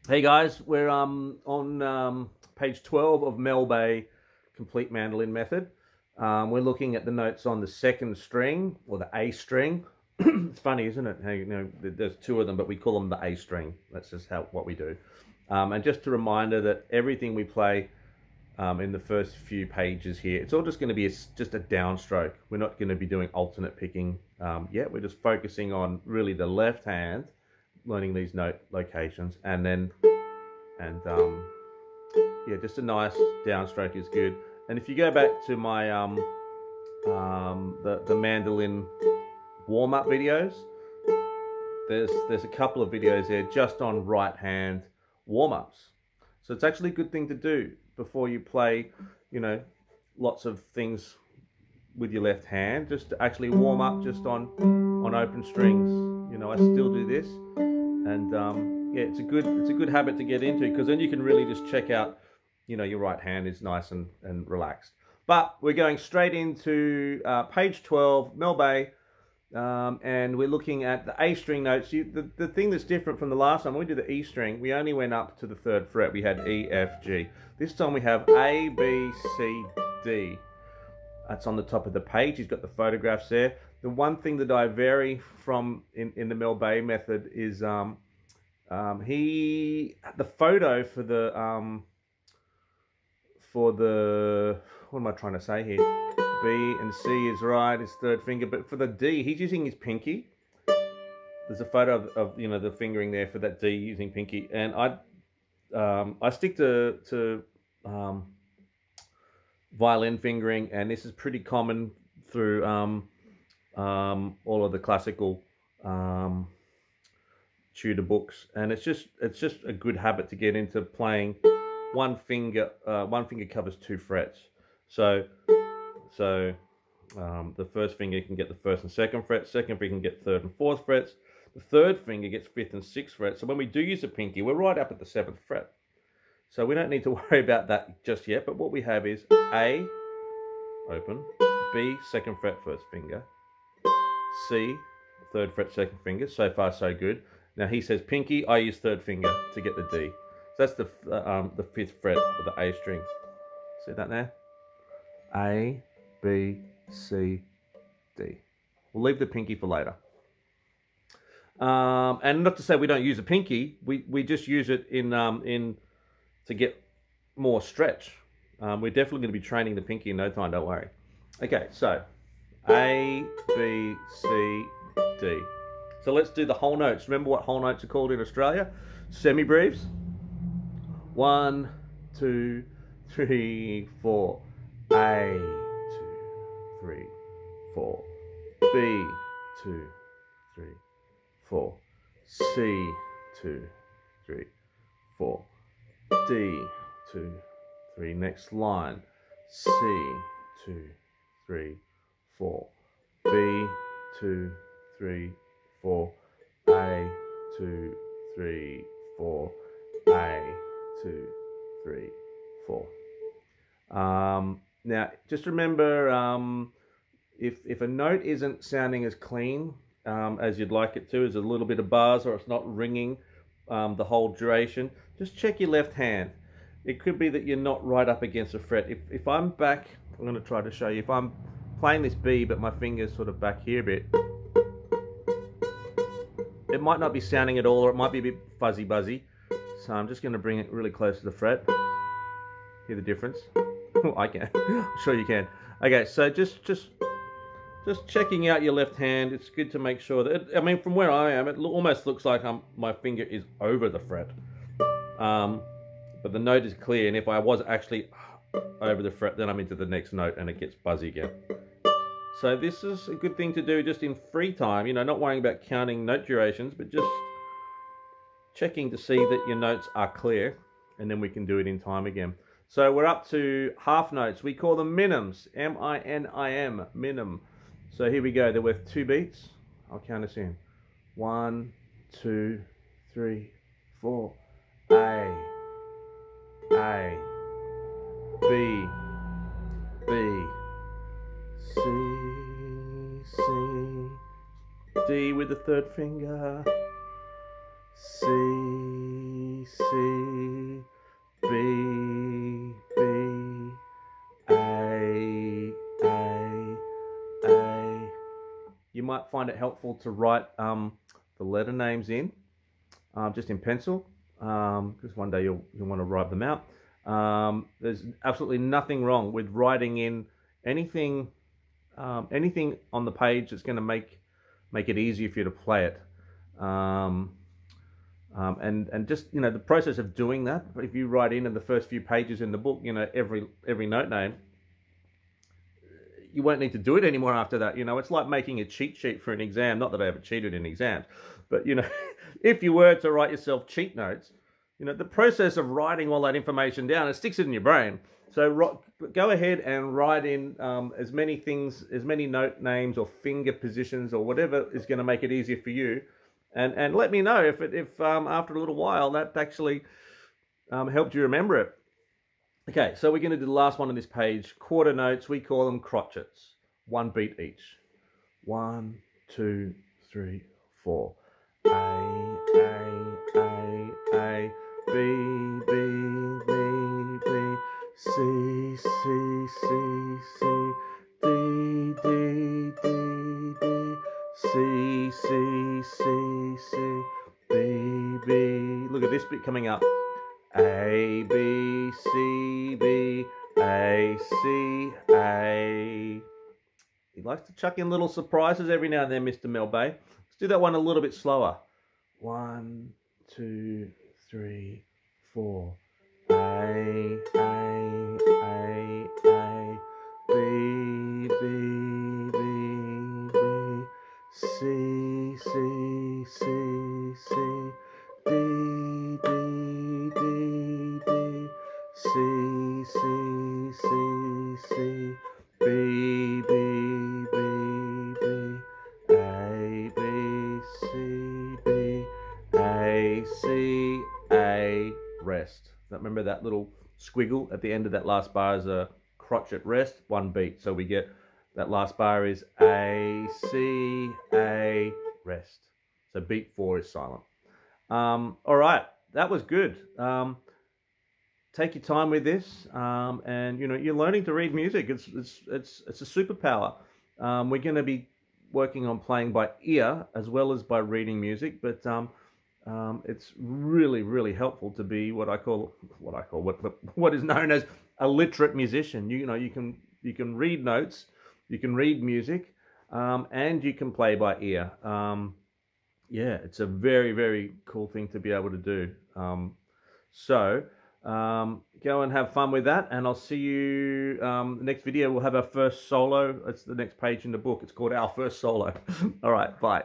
Hey guys, we're on page 12 of Mel Bay Complete Mandolin Method. We're looking at the notes on the second string, or the A string. It's funny, isn't it? How there's two of them, but we call them the A string. That's just what we do. And just a reminder that everything we play in the first few pages here, it's all just going to be just a downstroke. We're not going to be doing alternate picking yet. We're just focusing on really the left hand, learning these note locations, and yeah, just a nice downstroke is good. And if you go back to my the mandolin warm-up videos, there's a couple of videos there just on right hand warm-ups. So it's actually a good thing to do before you play, lots of things with your left hand, just to actually warm up just on open strings. I still do this, and yeah, it's a good habit to get into, because then you can really just check out, your right hand is nice and relaxed. But we're going straight into page 12, Mel Bay, and we're looking at the A string notes. The thing that's different from the last time, when we did the E string, we only went up to the third fret. We had E, F, G. This time we have A, B, C, D. That's on the top of the page. He's got the photographs there. The one thing that I vary from in the Mel Bay method is the photo for the what am I trying to say here? B and C is right, his third finger, but for the D, he's using his pinky. There's a photo of the fingering there for that D using pinky, and I stick to violin fingering, and this is pretty common through all of the classical tutor books, and it's just a good habit to get into playing. One finger covers two frets, so the first finger can get the first and second fret, second finger can get third and fourth frets, the third finger gets fifth and sixth fret. So when we do use a pinky, we're right up at the seventh fret. So we don't need to worry about that just yet, but what we have is A, open, B, second fret, first finger, C, third fret, second finger. So far, so good. Now he says pinky, I use third finger to get the D. So that's the fifth fret of the A string. See that there? A, B, C, D. We'll leave the pinky for later. And not to say we don't use a pinky, we just use it in to get more stretch. We're definitely going to be training the pinky in no time, don't worry. Okay, so A, B, C, D. So let's do the whole notes. Remember what whole notes are called in Australia? Semi-breves. 1, 2, 3, 4. A, 2, 3, 4. B, 2, 3, 4. C, 2, 3, 4. D, 2, 3. Next line. C, 2, 3, 4. B, 2, 3, 4. A, 2, 3, 4. A, 2, 3, 4. Now, just remember, if a note isn't sounding as clean as you'd like it to, there's a little bit of buzz, or it's not ringing the whole duration, just check your left hand. It could be that you're not right up against a fret. If I'm back, I'm going to try to show you. If I'm playing this B, but my finger's sort of back here a bit, it might not be sounding at all, or it might be a bit fuzzy buzzy. So I'm just going to bring it really close to the fret. Hear the difference? I can. I'm sure you can. Okay, so just checking out your left hand. It's good to make sure that, I mean, from where I am, it almost looks like my finger is over the fret. But the note is clear, and if I was actually over the fret, then I'm into the next note and it gets buzzy again. So this is a good thing to do just in free time, not worrying about counting note durations, but just checking to see that your notes are clear, and then we can do it in time again. So we're up to half notes. We call them minims, M-I-N-I-M, minim. So here we go. They're worth 2 beats. I'll count us in. 1, 2, 3, 4. A, B, B, C, C, D with the third finger, C, C, might find it helpful to write the letter names in, just in pencil, because one day you'll want to write them out. There's absolutely nothing wrong with writing in anything on the page that's going to make it easier for you to play it. And just, you know, the process of doing that, if you write in the first few pages in the book, you know, every note name, you won't need to do it anymore after that. You know, it's like making a cheat sheet for an exam. Not that I ever cheated in exams, but, you know, if you were to write yourself cheat notes, you know, the process of writing all that information down, it sticks it in your brain. So go ahead and write in as many things, as many note names or finger positions or whatever is going to make it easier for you. And let me know if after a little while that actually helped you remember it. Okay, so we're going to do the last one on this page. Quarter notes, we call them crotchets. 1 beat each. 1, 2, 3, 4. A, B, B, B, B, C, C, C, C, D, D, D, D, C, C, C, C, B, B. Look at this bit coming up. A, B, C, B, A, C, A. He likes to chuck in little surprises every now and then, Mr. Melbay. Let's do that one a little bit slower. 1, 2, 3, 4. A, B, B, B, B, C, C, C, C, D, D, D, D, C, C, C, C, B, B, B, B, A, B, C, B, A, C, A, rest. Remember that little squiggle at the end of that last bar is a crotchet rest, 1 beat. So we get that last bar is A, C, A, rest. So beat 4 is silent. All right, that was good. Take your time with this, and you know, you're learning to read music. It's a superpower. We're going to be working on playing by ear as well as by reading music, but it's really helpful to be what is known as a literate musician. You know, you can read notes, you can read music, and you can play by ear. Yeah, it's a very cool thing to be able to do. So go and have fun with that, and I'll see you next video. We'll have our first solo. It's the next page in the book. It's called Our First Solo. All right, bye.